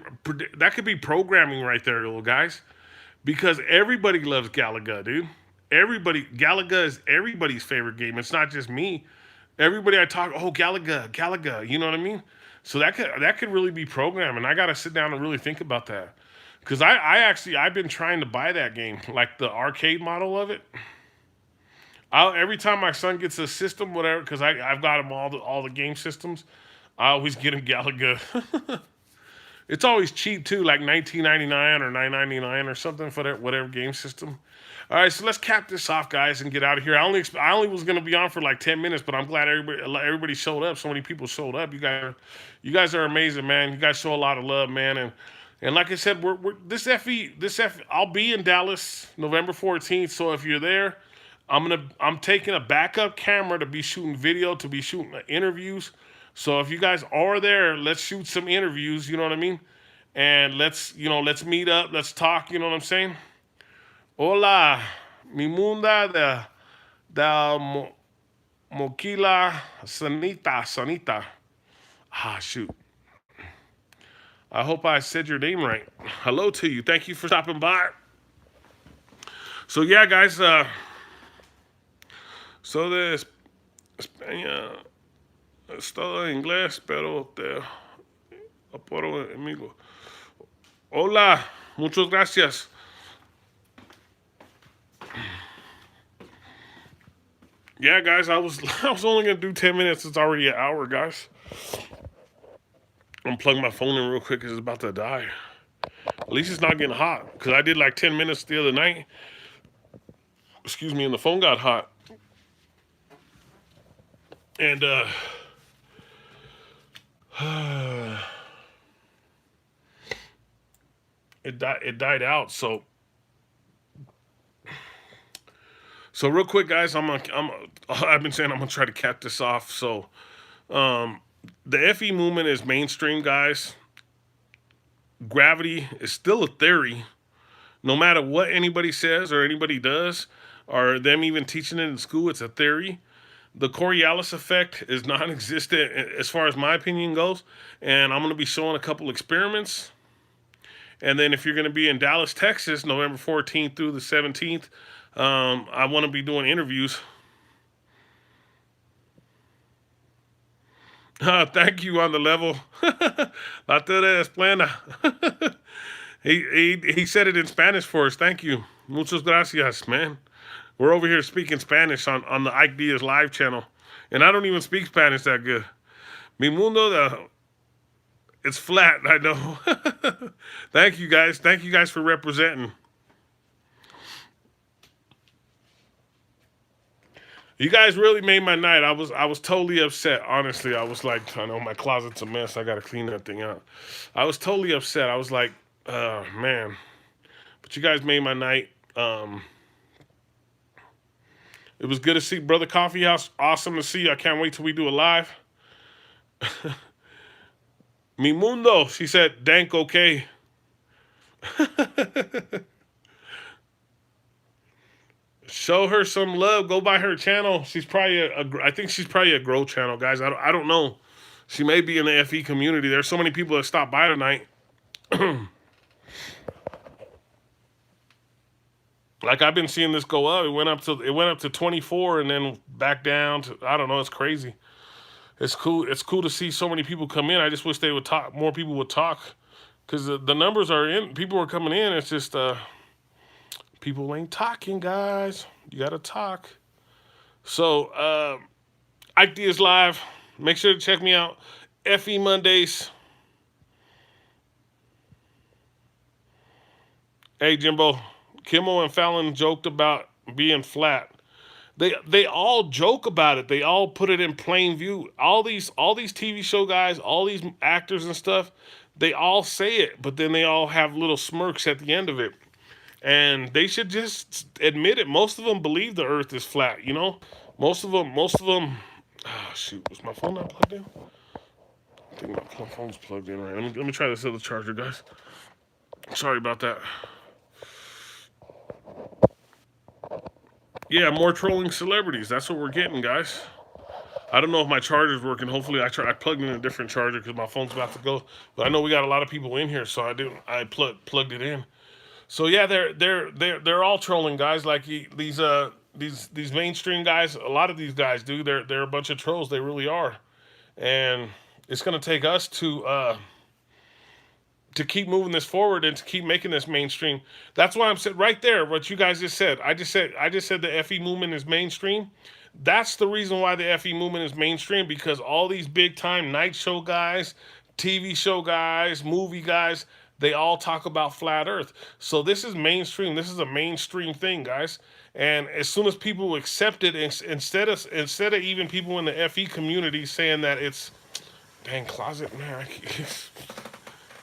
That could be programming right there, little guys, because everybody loves Galaga, dude. Galaga is everybody's favorite game. It's not just me. Everybody I talk, oh Galaga, you know what I mean? So that could really be programming. I got to sit down and really think about that. Because I've been trying to buy that game, like the arcade model of it. Every time my son gets a system, whatever, because I've got him all the game systems, I always get him Galaga. It's always cheap too, like 19.99 or 9.99 or something for that whatever game system. All right, so let's cap this off, guys, and get out of here. I only was gonna be on for like 10 minutes, but I'm glad everybody showed up. So many people showed up. You guys are amazing, man. You guys show a lot of love, man, and like I said, we're this FE. I'll be in Dallas November 14th. So if you're there, I'm taking a backup camera to be shooting video, to be shooting interviews. So if you guys are there, let's shoot some interviews. You know what I mean? And let's meet up. Let's talk. You know what I'm saying? Hola, mi munda de moquila sanita. Ah, shoot. I hope I said your name right. Hello to you. Thank you for stopping by. So yeah, guys. So de España es todo en inglés, pero te apuro amigo. Hola, muchas gracias. Yeah, guys, I was only gonna do 10 minutes. It's already an hour, guys. I'm plugging my phone in real quick because it's about to die. At least it's not getting hot because I did like 10 minutes the other night. Excuse me, and the phone got hot. And it died out. So real quick, guys, I've been saying I'm gonna try to cap this off. So the FE movement is mainstream, guys. Gravity is still a theory, no matter what anybody says or anybody does, or them even teaching it in school. It's a theory. The Coriolis effect is non-existent as far as my opinion goes, and I'm going to be showing a couple experiments. And then if you're going to be in Dallas, Texas, November 14th through the 17th, I want to be doing interviews. Thank you on the level. La te explaina. He said it in Spanish for us. Thank you. Muchas gracias, man. We're over here speaking Spanish on the Ike Diaz live channel. And I don't even speak Spanish that good. Mi mundo, it's flat, I know. Thank you guys. Thank you guys for representing. You guys really made my night. I was totally upset. Honestly, I was like, I know my closet's a mess. I gotta clean that thing out. I was totally upset. I was like, man. But you guys made my night. It was good to see Brother Coffee House. Awesome to see you. I can't wait till we do a live. Mi mundo, she said, dank okay. Show her some love. Go by her channel. She's probably I think she's probably a grow channel, guys. I don't know. She may be in the FE community. There's so many people that stopped by tonight. Like I've been seeing this go up. It went up to 24 and then back down to, I don't know. It's crazy. It's cool. It's cool to see so many people come in. I just wish they would talk. More people would talk, because the numbers are in. People are coming in. It's just people ain't talking, guys. You gotta talk. So Ike Diaz live. Make sure to check me out. FE Mondays. Hey Jimbo, Kimmel and Fallon joked about being flat. They all joke about it. They all put it in plain view. All these TV show guys, all these actors and stuff, they all say it, but then they all have little smirks at the end of it. And they should just admit it. Most of them believe the earth is flat, you know? Most of them oh shoot, was my phone not plugged in? I think my phone's plugged in right. Let me try this other charger, guys. Sorry about that. Yeah, more trolling celebrities. That's what we're getting, guys. I don't know if my charger's working. Hopefully, I plugged in a different charger because my phone's about to go. But I know we got a lot of people in here, so I plugged it in. So yeah, they're all trolling, guys. Like these mainstream guys. A lot of these guys do. They're a bunch of trolls. They really are. And it's gonna take us to keep moving this forward and to keep making this mainstream. That's why I'm saying right there, what you guys just said. I just said the FE movement is mainstream. That's the reason why the FE movement is mainstream, because all these big time night show guys, TV show guys, movie guys, they all talk about flat Earth. So this is mainstream. This is a mainstream thing, guys. And as soon as people accept it, instead of even people in the FE community saying that it's dang closet man,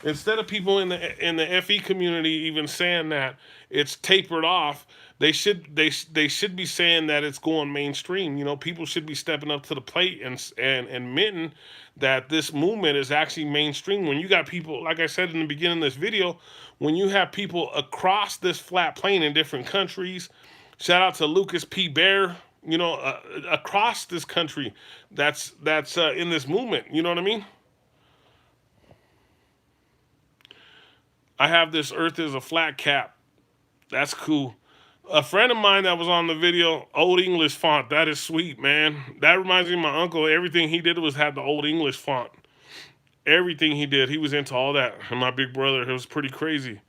instead of people in the FE community even saying that it's tapered off, they should be saying that it's going mainstream. You know, people should be stepping up to the plate and admitting that this movement is actually mainstream. When you got people, like I said in the beginning of this video, when you have people across this flat plane in different countries, shout out to Lucas P. Bear, you know, across this country, that's in this movement. You know what I mean? I have this Earth is a flat cap. That's cool. A friend of mine that was on the video, Old English font. That is sweet, man. That reminds me of my uncle. Everything he did was have the Old English font. Everything he did, he was into all that. And my big brother, it was pretty crazy.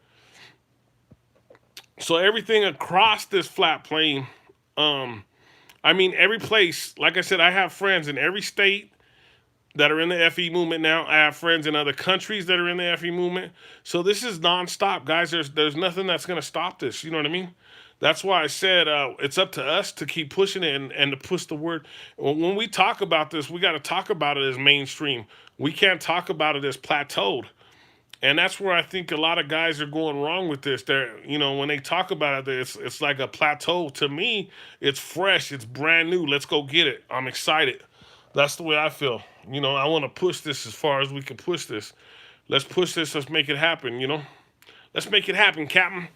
So everything across this flat plane, um, I mean, every place. Like I said, I have friends in every state that are in the FE movement now. I have friends in other countries that are in the FE movement. So this is nonstop, guys. There's nothing that's gonna stop this. You know what I mean? That's why I said it's up to us to keep pushing it and to push the word. When we talk about this, we got to talk about it as mainstream. We can't talk about it as plateaued. And that's where I think a lot of guys are going wrong with this. They're, you know, when they talk about it, it's like a plateau. To me, it's fresh, it's brand new. Let's go get it. I'm excited. That's the way I feel. You know, I want to push this as far as we can push this. Let's push this. Let's make it happen. You know, let's make it happen, Captain.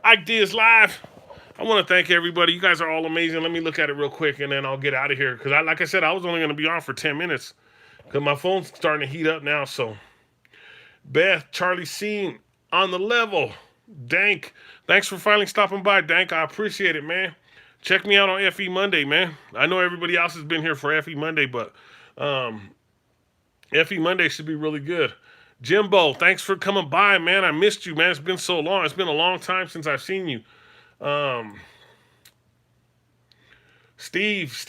Ike Diaz live. I want to thank everybody. You guys are all amazing. Let me look at it real quick, and then I'll get out of here. Because, like I said, I was only going to be on for 10 minutes. Because my phone's starting to heat up now. So, Beth, Charlie Scene, on the level. Dank, thanks for finally stopping by, Dank. I appreciate it, man. Check me out on FE Monday, man. I know everybody else has been here for FE Monday, but um, FE Monday should be really good. Jimbo, thanks for coming by, man. I missed you, man. It's been so long. It's been a long time since I've seen you. Um, Steve's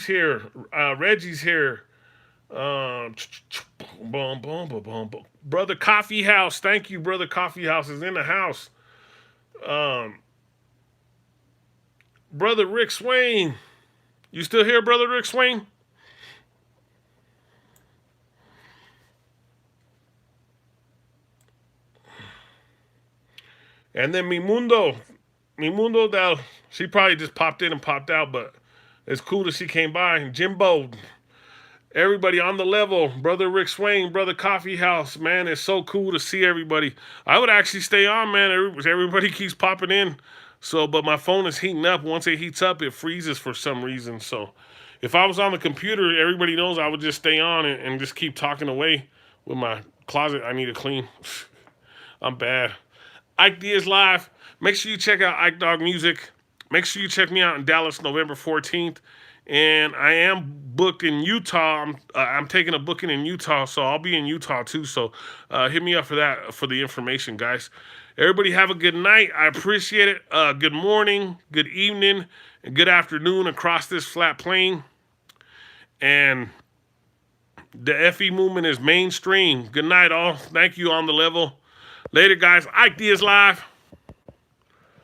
here. Reggie's here. Um, boom, boom, boom, boom, boom. Brother Coffee House, thank you, Brother Coffee House is in the house. Um, Brother Rick Swain, you still here, Brother Rick Swain? And then Mi Mundo, that she probably just popped in and popped out, but it's cool that she came by. And Jimbo, everybody on the level, Brother Rick Swain, Brother Coffee House, man, it's so cool to see everybody. I would actually stay on, man. Everybody keeps popping in. So, but my phone is heating up. Once it heats up, it freezes for some reason. So, if I was on the computer, everybody knows I would just stay on and just keep talking away with my closet. I need to clean. I'm bad. Ike Diaz live. Make sure you check out Ike Dog Music. Make sure you check me out in Dallas, November 14th. And I am booked in Utah. I'm taking a booking in Utah, so I'll be in Utah too. So hit me up for that, for the information, guys. Everybody have a good night. I appreciate it. Good morning, good evening, and good afternoon across this flat plane. And the FE movement is mainstream. Good night, all. Thank you on the level. Later, guys. Ike Diaz live.